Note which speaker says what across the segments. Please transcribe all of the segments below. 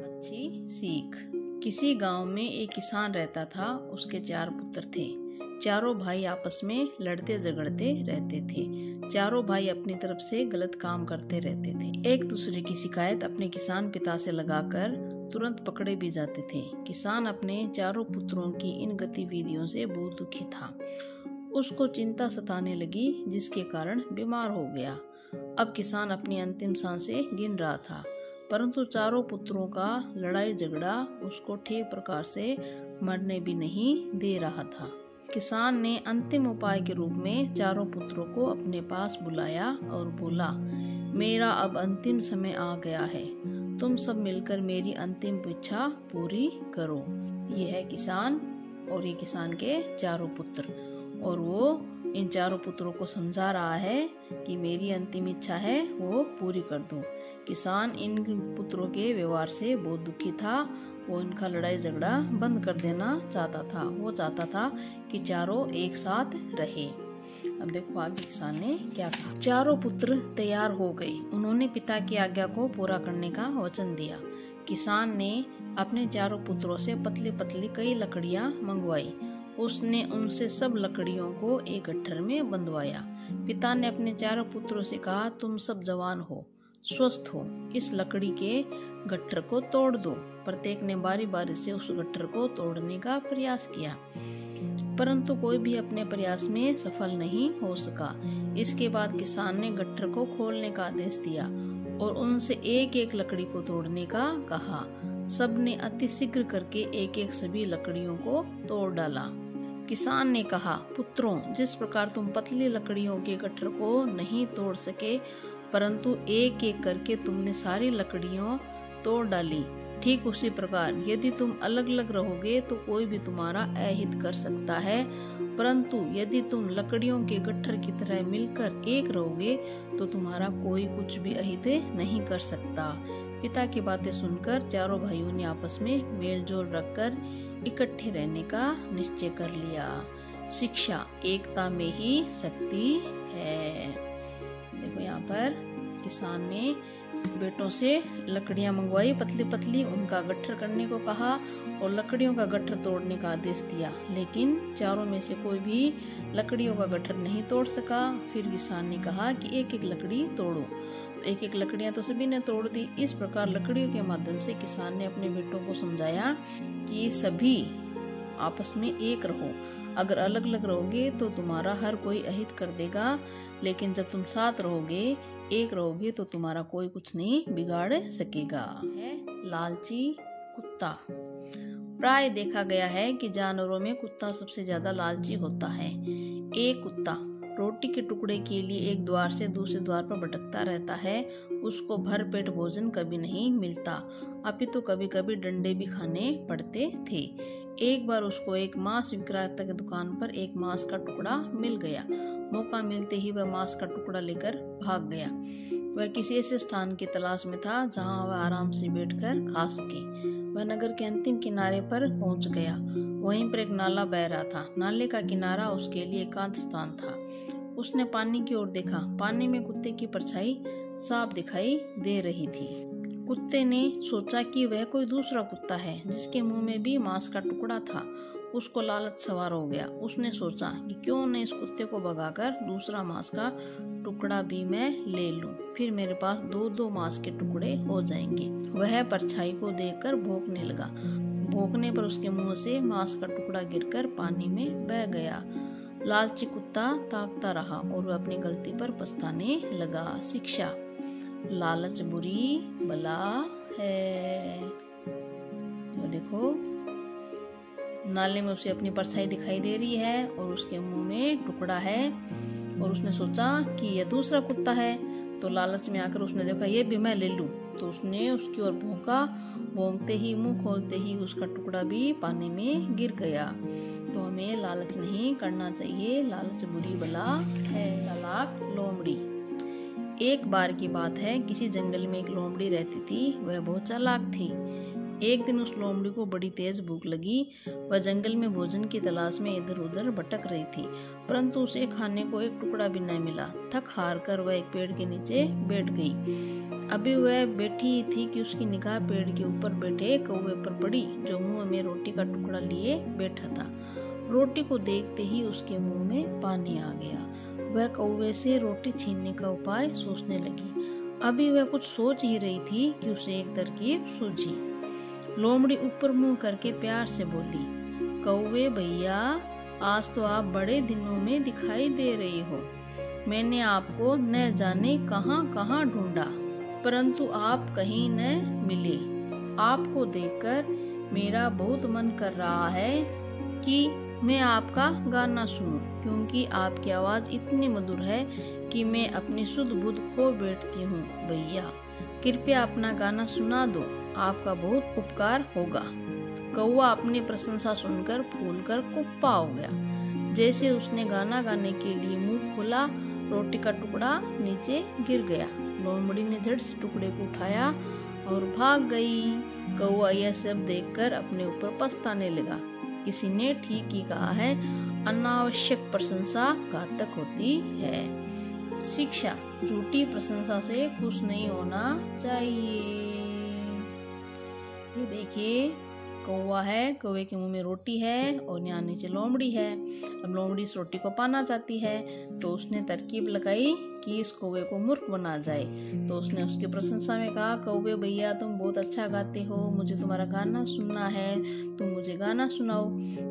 Speaker 1: अच्छी सीख। किसी गांव में एक किसान रहता था। उसके 4 पुत्र थे। चारों भाई आपस में लड़ते झगड़ते रहते थे। चारों भाई अपनी तरफ से गलत काम करते रहते थे। एक दूसरे की शिकायत अपने किसान पिता से लगाकर तुरंत पकड़े भी जाते थे। किसान अपने चारों पुत्रों की इन गतिविधियों से बहुत दुखी था। उसको चिंता सताने लगी, जिसके कारण बीमार हो गया। अब किसान अपनी अंतिम सांसें गिन रहा था, परंतु चारों पुत्रों का लड़ाई झगड़ा उसको ठीक प्रकार से मरने भी नहीं दे रहा था। किसान ने अंतिम उपाय के रूप में चारों पुत्रों को अपने पास बुलाया और बोला, मेरा अब अंतिम समय आ गया है। तुम सब मिलकर मेरी अंतिम इच्छा पूरी करो। ये है किसान और ये किसान के चारों पुत्र, और वो इन चारों पुत्रों को समझा रहा है कि मेरी अंतिम इच्छा है वो पूरी कर दो। किसान इन पुत्रों के व्यवहार से बहुत दुखी था। वो इनका लड़ाई झगड़ा बंद कर देना चाहता था। वो चाहता था कि चारों एक साथ रहे। अब देखो आगे किसान ने क्या कहा। चारों पुत्र तैयार हो गए। उन्होंने पिता की आज्ञा को पूरा करने का वचन दिया। किसान ने अपने चारों पुत्रों से पतली पतली कई लकड़ियां मंगवाई। उसने उनसे सब लकड़ियों को एक गट्ठर में बंधवाया। पिता ने अपने चारों पुत्रों से कहा, तुम सब जवान हो, स्वस्थ हो, इस लकड़ी के गट्ठर को तोड़ दो। प्रत्येक ने बारी बारी से उस गट्ठर को तोड़ने का प्रयास किया, परंतु कोई भी अपने प्रयास में सफल नहीं हो सका। इसके बाद किसान ने गट्ठर को खोलने का आदेश दिया और उनसे एक एक लकड़ी को तोड़ने का कहा। सबने अति शीघ्र करके एक एक सभी लकड़ियों को तोड़ डाला। किसान ने कहा, पुत्रों, जिस प्रकार तुम पतली लकड़ियों के गट्ठर को नहीं तोड़ सके, परंतु एक एक करके तुमने सारी लकड़ियों तोड़ डाली, ठीक उसी प्रकार यदि तुम अलग अलग रहोगे तो कोई भी तुम्हारा अहित कर सकता है, परंतु यदि तुम लकड़ियों के गट्ठर की तरह मिलकर एक रहोगे तो तुम्हारा कोई कुछ भी अहित नहीं कर सकता। पिता की बातें सुनकर चारों भाइयों ने आपस में मेलजोल रखकर इकट्ठे रहने का निश्चय कर लिया। शिक्षा एकता में ही शक्ति है। देखो यहाँ पर किसान ने बेटों से लकड़ियां मंगवाई पतली पतली, उनका गट्ठर करने को कहा और लकड़ियों का गट्ठर तोड़ने का आदेश दिया, लेकिन चारों में से कोई भी लकड़ियों का गट्ठर नहीं तोड़ सका। फिर किसान ने कहा कि एक एक लकड़ी तोड़ो। तो एक एक लकड़ियां तो सभी ने तोड़ दी। इस प्रकार लकड़ियों के माध्यम से किसान ने अपने बेटों को समझाया कि सभी आपस में एक रहो। अगर अलग अलग रहोगे तो तुम्हारा हर कोई अहित कर देगा, लेकिन जब तुम साथ रहोगे, एक रहोगे, तो तुम्हारा कोई कुछ नहीं बिगाड़ सकेगा। है लालची कुत्ता। प्राय देखा गया है कि जानवरों में कुत्ता सबसे ज्यादा लालची होता है। एक कुत्ता रोटी के टुकड़े के लिए एक द्वार से दूसरे द्वार पर भटकता रहता है। उसको भरपेट भोजन कभी नहीं मिलता, अपितु कभी कभी डंडे भी खाने पड़ते थे। एक बार उसको एक मांस विक्रेता की दुकान पर एक मांस का टुकड़ा मिल गया। मौका मिलते ही वह मांस का टुकड़ा लेकर भाग गया। वह किसी ऐसे स्थान की तलाश में था जहां वह आराम से बैठकर खा सके। वह नगर के अंतिम किनारे पर पहुंच गया। वहीं पर एक नाला बह रहा था। नाले का किनारा उसके लिए एकांत स्थान था। उसने पानी की ओर देखा। पानी में कुत्ते की परछाई साफ दिखाई दे रही थी। कुत्ते ने सोचा कि वह कोई दूसरा कुत्ता है जिसके मुंह में भी मांस का टुकड़ा था। उसको लालच सवार हो गया। उसने सोचा कि क्यों न इस कुत्ते को भगाकर दूसरा मांस का टुकड़ा भी मैं ले लूं, फिर मेरे पास दो दो मांस के टुकड़े हो जाएंगे। वह परछाई को देखकर भौंकने लगा। भौंकने पर उसके मुंह से मांस का टुकड़ा गिरकर पानी में बह गया। लालची कुत्ता ताकता रहा और वह अपनी गलती पर पछताने लगा। शिक्षा लालच बुरी बला है। तो देखो नाले में उसे अपनी परछाई दिखाई दे रही है और उसके मुंह में टुकड़ा है, और उसने सोचा कि यह दूसरा कुत्ता है। तो लालच में आकर उसने देखा ये भी मैं ले लूं, तो उसने उसकी ओर भौंका। भौंकते ही मुंह खोलते ही उसका टुकड़ा भी पानी में गिर गया। तो हमें लालच नहीं करना चाहिए। लालच बुरी बला है। चालाक लोमड़ी। एक बार की बात है, किसी जंगल में एक लोमड़ी रहती थी। वह बहुत चालाक थी। एक दिन उस लोमड़ी को बड़ी तेज भूख लगी। वह जंगल में भोजन की तलाश में इधर उधर भटक रही थी, परंतु उसे खाने को एक टुकड़ा भी न मिला। थक हार कर वह एक पेड़ के नीचे बैठ गई। अभी वह बैठी ही थी कि उसकी निगाह पेड़ के ऊपर बैठे कौवे पर पड़ी, जो मुंह में रोटी का टुकड़ा लिए बैठा था। रोटी को देखते ही उसके मुंह में पानी आ गया। वह कौवे से रोटी छीनने का उपाय सोचने लगी। अभी वह कुछ सोच ही रही थी कि उसे एक तरकीब सूझी। लोमड़ी ऊपर मुंह करके प्यार से बोली, कौवे भैया, आज तो आप बड़े दिनों में दिखाई दे रहे हो। मैंने आपको न जाने कहां कहां ढूंढा, परंतु आप कहीं न मिले। आपको देखकर मेरा बहुत मन कर रहा है कि मैं आपका गाना सुनूं, क्योंकि आपकी आवाज़ इतनी मधुर है कि मैं अपनी सुध बुध खो बैठती हूँ। भैया कृपया अपना गाना सुना दो, आपका बहुत उपकार होगा। कौवा अपनी प्रशंसा सुनकर फूलकर कुप्पा हो गया। जैसे उसने गाना गाने के लिए मुंह खोला, रोटी का टुकड़ा नीचे गिर गया। लोमड़ी ने झट से टुकड़े को उठाया और भाग गई। कौवा यह सब देखकर अपने ऊपर पछताने लगा। किसी ने ठीक ही कहा है, अनावश्यक प्रशंसा घातक होती है। शिक्षा, झूठी प्रशंसा से खुश नहीं होना चाहिए। ये देखिए, कौवा है, कौवे के मुंह में रोटी है और यहाँ नीचे लोमड़ी है। अब लोमड़ी इस रोटी को पाना चाहती है, तो उसने तरकीब लगाई कि इस कौवे को मूर्ख बना जाए। तो उसने उसकी प्रशंसा में कहा, कौवे भैया तुम बहुत अच्छा गाते हो, मुझे तुम्हारा गाना सुनना है, तुम मुझे गाना सुनाओ।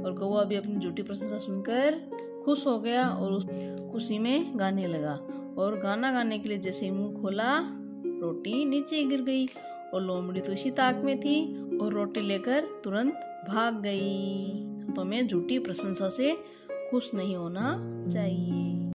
Speaker 1: और कौवा भी अपनी झूठी प्रशंसा सुनकर खुश हो गया और उस खुशी में गाने लगा। और गाना गाने के लिए जैसे ही मुंह खोला, रोटी नीचे गिर गई। और लोमड़ी तो इसी ताक में थी और रोटी लेकर तुरंत भाग गई। तो हमें झूठी प्रशंसा से खुश नहीं होना चाहिए।